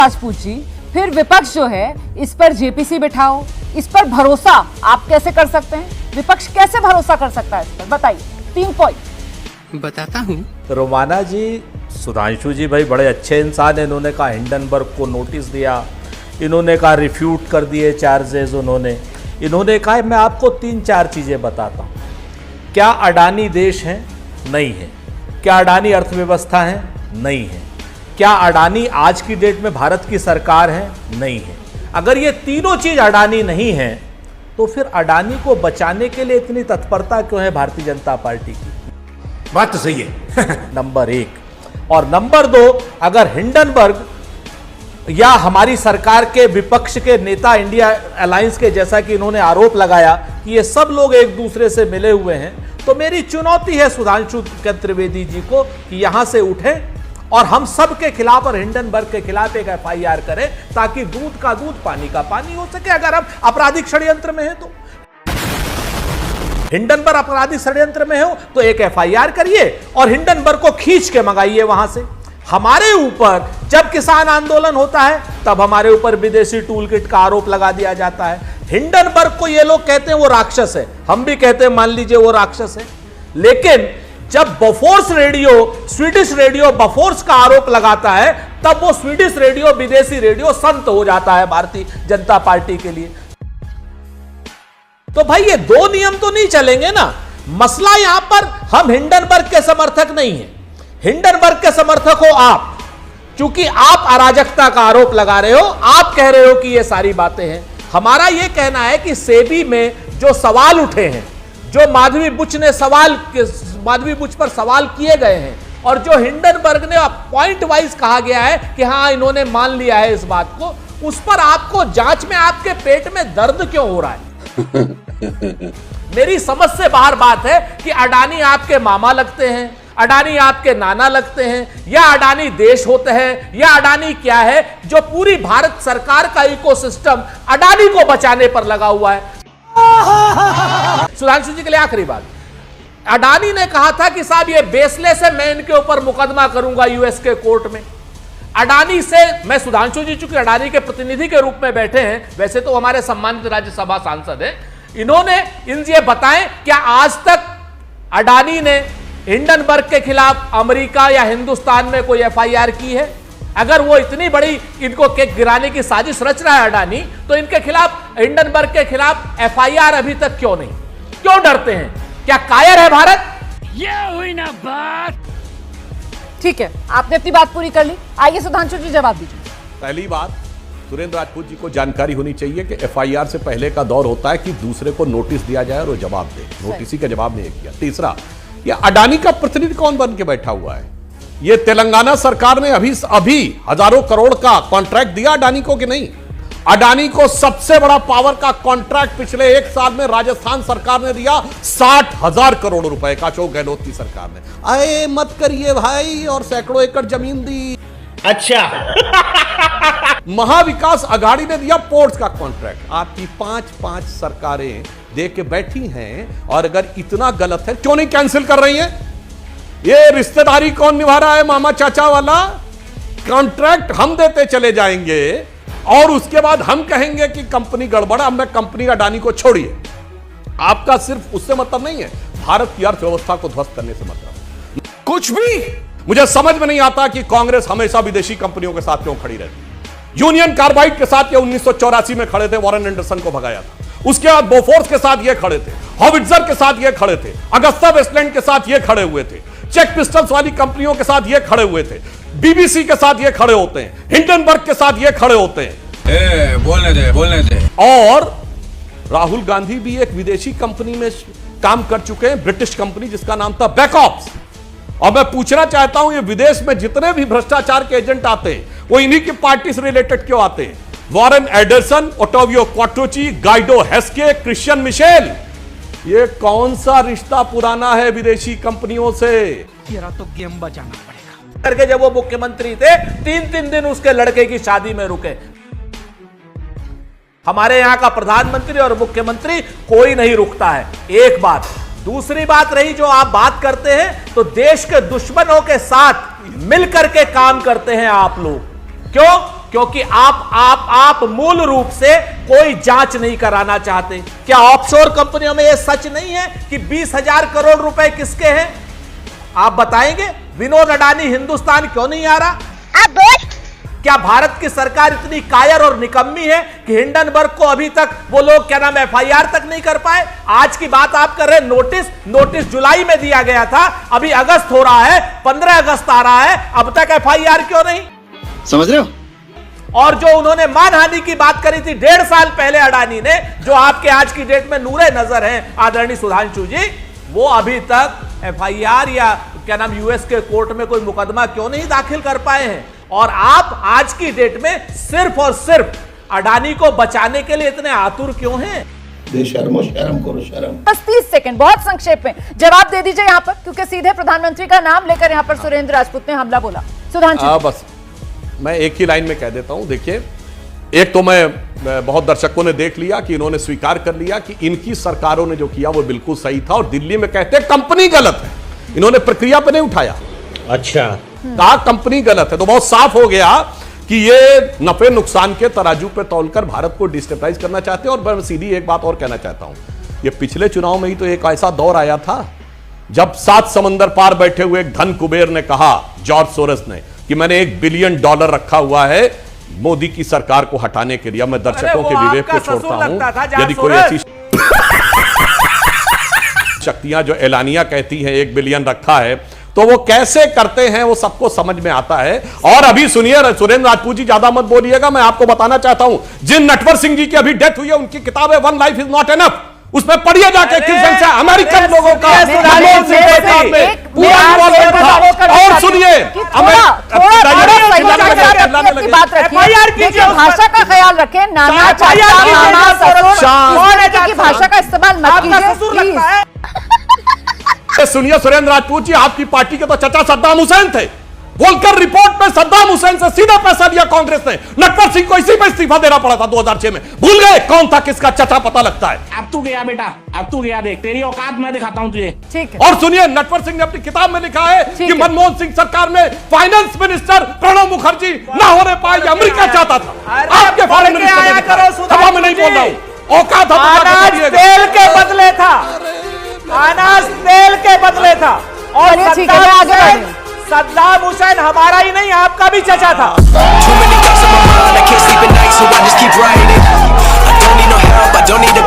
राजपूत जी, फिर विपक्ष जो है इस पर जेपीसी बिठाओ, इस पर भरोसा आप कैसे कर सकते हैं? विपक्ष कैसे भरोसा कर सकता है इस पर? बताइए, 3 पॉइंट बताता हूँ। रोमाना जी, सुधांशु जी भाई बड़े अच्छे इंसान हैं। इन्होंने कहा हिंडनबर्ग को नोटिस दिया, इन्होंने कहा रिफ्यूट कर दिए चार्जेस इन्होंने कहा। मैं आपको 3-4 चीज़ें बताता हूँ। क्या अडानी देश है? नहीं है। क्या अडानी अर्थव्यवस्था है? नहीं है। क्या अडानी आज की डेट में भारत की सरकार है? नहीं है। अगर ये तीनों चीज अडानी नहीं है तो फिर अडानी को बचाने के लिए इतनी तत्परता क्यों है भारतीय जनता पार्टी की? बात तो सही है। नंबर 1। और नंबर 2, अगर हिंडनबर्ग या हमारी सरकार के विपक्ष के नेता इंडिया अलायंस के, जैसा कि इन्होंने आरोप लगाया कि ये सब लोग एक दूसरे से मिले हुए हैं, तो मेरी चुनौती है सुधांशु त्रिवेदी जी को कि यहां से उठें और हम सब के खिलाफ और हिंडनबर्ग के खिलाफ एक एफआईआर करें, ताकि दूध का दूध पानी का पानी हो सके। अगर हम आपराधिक षड्यंत्र में हैं तो हिंडनबर्ग आपराधिक षड्यंत्र में हो तो एक एफआईआर करिए और हिंडनबर्ग को खींच के मंगाइए वहां से। हमारे ऊपर जब किसान आंदोलन होता है तब हमारे ऊपर विदेशी टूल किट का आरोप लगा दिया जाता है। हिंडनबर्ग को ये लोग कहते हैं वो राक्षस है, हम भी कहते हैं मान लीजिए वो राक्षस है, लेकिन जब Bofors radio, Swedish radio Bofors का आरोप लगाता है तब वो स्वीडिश रेडियो, विदेशी रेडियो संत हो जाता है भारतीय जनता पार्टी के लिए। तो भाई ये 2 नियम तो नहीं चलेंगे ना। मसला यहां पर हम हिंडनबर्ग के समर्थक नहीं है, हिंडनबर्ग के समर्थक हो आप, क्योंकि आप अराजकता का आरोप लगा रहे हो, आप कह रहे हो कि ये सारी बातें हैं। हमारा यह कहना है कि सेबी में जो सवाल उठे हैं, जो माधवी बुच पर सवाल किए गए हैं और जो हिंडनबर्ग ने पॉइंट वाइज कहा गया है कि हां इन्होंने मान लिया है इस बात को, उस पर आपको जांच में आपके पेट में दर्द क्यों हो रहा है? मेरी समझ से बाहर बात है कि अडानी आपके मामा लगते हैं, अडानी आपके नाना लगते हैं, या अडानी देश होते हैं, या अडानी क्या है जो पूरी भारत सरकार का इकोसिस्टम अडानी को बचाने पर लगा हुआ है। सुधांशु जी के लिए आखिरी बात, अडानी ने कहा था कि साहब ये बेसलेस है, मैं इनके ऊपर मुकदमा करूंगा यूएस के कोर्ट में। अडानी से मैं, सुधांशु जी चूंकि अडानी के प्रतिनिधि के रूप में बैठे हैं, वैसे तो हमारे सम्मानित राज्यसभा सांसद हैं, इन्होंने ये बताएं क्या आज तक अडानी ने हिंडनबर्ग के खिलाफ अमेरिका या हिंदुस्तान में कोई एफआईआर की है? अगर वो इतनी बड़ी इनको केक गिराने की साजिश रच रहा है अडानी, तो इनके खिलाफ, हिंडनबर्ग के खिलाफ एफआईआर अभी तक क्यों नहीं? क्यों डरते हैं? क्या कायर है भारत? ये हुई ना बात। ठीक है, आपने अपनी बात पूरी कर ली। आइए सुधांशु जी जवाब दीजिए। पहली बात, सुरेंद्र राजपूत जी को जानकारी होनी चाहिए कि एफआईआर से पहले का दौर होता है कि दूसरे को नोटिस दिया जाए और वो जवाब दे। नोटिस का जवाब नहीं किया। तीसरा, ये अडानी का प्रतिनिधि कौन बन के बैठा हुआ है? ये तेलंगाना सरकार ने अभी हजारों करोड़ का कॉन्ट्रैक्ट दिया अडानी को कि नहीं? अडानी को सबसे बड़ा पावर का कॉन्ट्रैक्ट पिछले 1 साल में राजस्थान सरकार ने दिया 60,000 करोड़ रुपए का, अशोक गहलोत की सरकार ने। अरे मत करिए भाई, और सैकड़ों एकड़ जमीन दी। अच्छा। महाविकास अघाड़ी ने दिया पोर्ट्स का कॉन्ट्रैक्ट। आपकी 5-5 सरकारें दे के बैठी हैं, और अगर इतना गलत है क्यों नहीं कैंसिल कर रही हैं? ये रिश्तेदारी कौन निभा रहा है? मामा चाचा वाला कॉन्ट्रैक्ट हम देते चले जाएंगे और उसके बाद हम कहेंगे कि कंपनी गड़बड़। अब मैं कंपनी अडानी को छोड़िए, आपका सिर्फ उससे मतलब नहीं है, भारत की अर्थव्यवस्था को ध्वस्त करने से मतलब। कुछ भी मुझे समझ में नहीं आता कि कांग्रेस हमेशा विदेशी कंपनियों के साथ क्यों खड़ी रहती। यूनियन कार्बाइड के साथ ये 1984 में खड़े थे, वॉरेन एंडरसन को भगाया था। उसके बाद बोफोर्स के साथ ये खड़े थे, हॉविट्जर के साथ ये खड़े थे, अगस्ता वेस्टलैंड के साथ ये खड़े हुए थे, चेक पिस्टल्स वाली कंपनियों के साथ ये खड़े हुए थे, बीबीसी के साथ ये खड़े होते हैं, हिंडनबर्ग के साथ ये खड़े होते हैं। बोलने दे। और राहुल गांधी भी एक विदेशी कंपनी में काम कर चुके हैं, ब्रिटिश कंपनी जिसका नाम था बैकऑप्स। और मैं पूछना चाहता हूं, ये विदेश में जितने भी भ्रष्टाचार के एजेंट आते हैं वो इन्हीं की पार्टी से रिलेटेड क्यों आते हैं? Warren Anderson, Ottavio Quattrocchi, Guido Haschke, Christian Michel, ये कौन सा रिश्ता पुराना है विदेशी कंपनियों से? तेरा तो गेम बचाना पड़ेगा। करके जब वो मुख्यमंत्री थे 3-3 दिन उसके लड़के की शादी में रुके। हमारे यहां का प्रधानमंत्री और मुख्यमंत्री कोई नहीं रुकता है। एक बात। दूसरी बात रही जो आप बात करते हैं, तो देश के दुश्मनों के साथ मिलकर के काम करते हैं आप लोग। क्यों? क्योंकि आप मूल रूप से कोई जांच नहीं कराना चाहते। क्या ऑफशोर कंपनियों में यह सच नहीं है कि 20,000 करोड़ रुपए किसके हैं? आप बताएंगे? विनोद अडानी हिंदुस्तान क्यों नहीं आ रहा? क्या भारत की सरकार इतनी कायर और निकम्मी है कि हिंडनबर्ग को अभी तक वो लोग क्या नाम एफआईआर तक नहीं कर पाए? आज की बात आप कर रहे हैं, नोटिस जुलाई में दिया गया था, अभी अगस्त हो रहा है, 15 अगस्त आ रहा है, अब तक एफआईआर क्यों नहीं? समझ रहे हो? और जो उन्होंने मानहानि की बात करी थी 1.5 साल पहले अडानी ने, जो आपके आज की डेट में नूरे नजर हैं आदरणीय सुधांशु जी, वो अभी तक एफआईआर या क्या नाम यूएस के कोर्ट में कोई मुकदमा क्यों नहीं दाखिल कर पाए हैं? और आप आज की डेट में सिर्फ और सिर्फ अडानी को बचाने के लिए इतने आतुर क्यों हैं? शर्म करो शर्म। 30 सेकंड, बहुत संक्षेप में जवाब दे दीजिए यहाँ पर, क्योंकि सीधे प्रधानमंत्री का नाम लेकर यहाँ पर सुरेंद्र राजपूत ने हमला बोला। सुधांशु, बस मैं एक ही लाइन में कह देता हूं। देखिए, एक तो मैं बहुत दर्शकों ने देख लिया कि इन्होंने स्वीकार कर लिया कि इनकी सरकारों ने जो किया वो बिल्कुल सही था, और दिल्ली में कहते हैं कंपनी गलत है, इन्होंने प्रक्रिया पे नहीं उठाया। अच्छा, कहा कंपनी गलत है, तो बहुत साफ हो गया कि ये नफे नुकसान के तराजू पे तौलकर भारत को डिस्टेबलाइज करना चाहते हैं। और मैं सीधी एक बात और कहना चाहता हूं, ये पिछले चुनाव में ही तो एक ऐसा दौर आया था जब 7 समंदर पार बैठे हुए एक धन कुबेर ने कहा, जॉर्ज सोरस ने, कि मैंने $1 बिलियन रखा हुआ है मोदी की सरकार को हटाने के लिए। मैं दर्शकों के विवेक पे छोड़ता हूं, यदि कोई ऐसी शक्तियां जो एलानिया कहती हैं 1 बिलियन रखा है, तो वो कैसे करते हैं वो सबको समझ में आता है। और अभी सुनिए सुरेंद्र राजपूत जी, ज्यादा मत बोलिएगा, मैं आपको बताना चाहता हूं, जिन नटवर सिंह जी की अभी डेथ हुई है उनकी किताब है one life is not enough, उसमें पढ़िए जाके किस ढंग से अमेरिकन लोगों का और सुनिए भाषा का ख्याल रखें, नाना चाचा मामा ससुर की भाषा का इस्तेमाल मत कीजिए। सुनिए सुरेंद्र राजपूत जी, आपकी पार्टी के तो चचा सद्दाम हुसैन थे, बोलकर रिपोर्ट में सद्दाम हुसैन से सीधा पैसा लिया कांग्रेस ने। नटवर सिंह को इसी पे इस्तीफा देना पड़ा था 2006 में। भूल गए कौन था, किसका चचा पता लगता है। अब तू गया बेटा, अब तू गया, देख तेरी औकात मैं दिखाता हूं तुझे। ठीक है। और सुनिए, नटवर सिंह ने अपनी किताब में लिखा है कि मनमोहन सिंह सरकार में फाइनेंस मिनिस्टर प्रणब मुखर्जी ना होने पाए, अमेरिका चाहता था। आपके फॉरेन मिनिस्टर सभा में नहीं बोल रहा हूं, औकात अनाज तेल के बदले था, अनाज तेल के बदले था। और सद्दाम हुसैन हमारा ही नहीं, आपका भी चचा था। Too many thoughts on my mind, I can't sleep at night, so I just keep writing. I don't need no help, I don't need